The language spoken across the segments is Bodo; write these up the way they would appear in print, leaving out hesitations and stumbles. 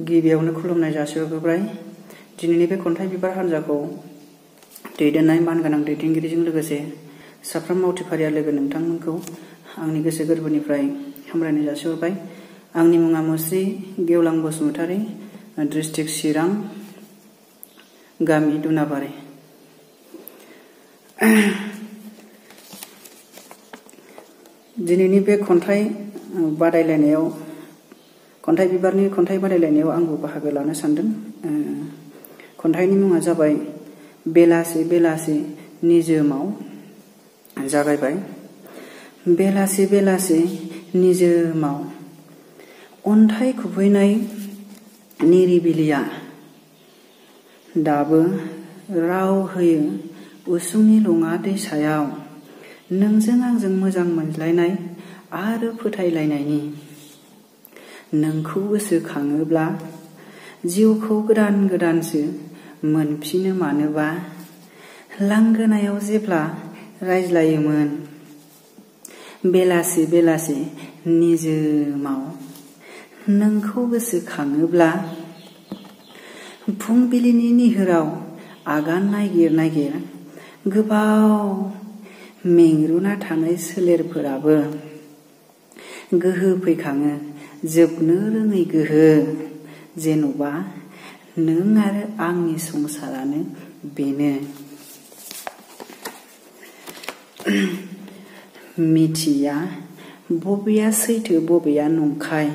गिबियावनो खुलुमनाय जासिहरग्रोबाय। दिनैनि बे खन्थाइ बिबार हान्जाखौ दैदेननाय मानगोनां दैदेनगिरिजों लोगोसे साफ्रोम मावथिफारिया लोगो नोंथांमोनखौ आंनि गोसो गोरबोनिफ्राय हामलायनाय जासिहरबाय। आंनि मुङा मुस्रि गेवलां बसुमतारी, डिस्ट्रिक्ट चिरां, गामि दुनाबारि। दिनैनि बे खन्थाइ बिबारनि खन्थाइ बादायलायनायाव आंबो बाहागो लानो सानदों। खन्थाइनि मुङा जाबाय बेलासि बेलासि निजोमाव। जागायबाय। बेलासि बेलासि निजोमाव अन्थाइ खुबैनाय निरिबिलिया दाबो राव होयो उसुंनि लङा दैसायाव। नोंजों आंजों मोजां मोनज्लायनाय आरो फोथायलायनायनि नोंखौ गोसोखाङोब्ला जिउखौ गोदान गोदानसो मोनफिनो। मानोबा लांगोनायाव जेब्ला रायज्लायोमोन बेलासि बेलासि निजोमाव नोंखौ गोसोखाङोब्ला फुंबिलिनि निहोराव आगान नागिर नागिर गोबाव मेंरुना थानाय सोलेरफोराबो गोहो फैखाङो, जोबनो रोङै गोहो। जेन'बा नों आरो आंनि संसारानो बेनो। मिथिया बबेया सैथो बबेया नंखाय,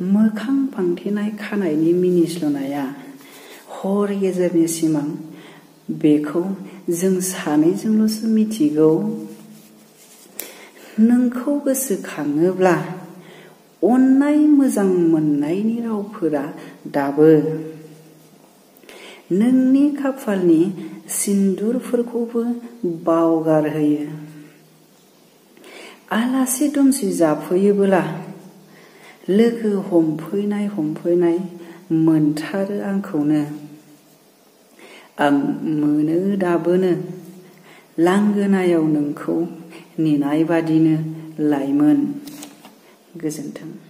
मोखां फांथेनाय खानायनि मिनिस्लुनाया हर गेजेरनि सिमां, बेखौ जों सानैजोंल'सो मिथिगौ। नोंखौ गोसोखाङोब्ला अननाय मोजां मोननायनि रावफोरा दाबो नोंनि खाफालनि सिन्दुरफोरखौबो बावगारहोयो। आलासि दुमसि जाफैयोबोला लोगो हमफैनाय हमफैनाय मोनथारो आंखौनो। आं मोनो दाबोनो लांगोनायाव नोंखौ नेनाय बादिनो लाइमोन। गोजोन्थों।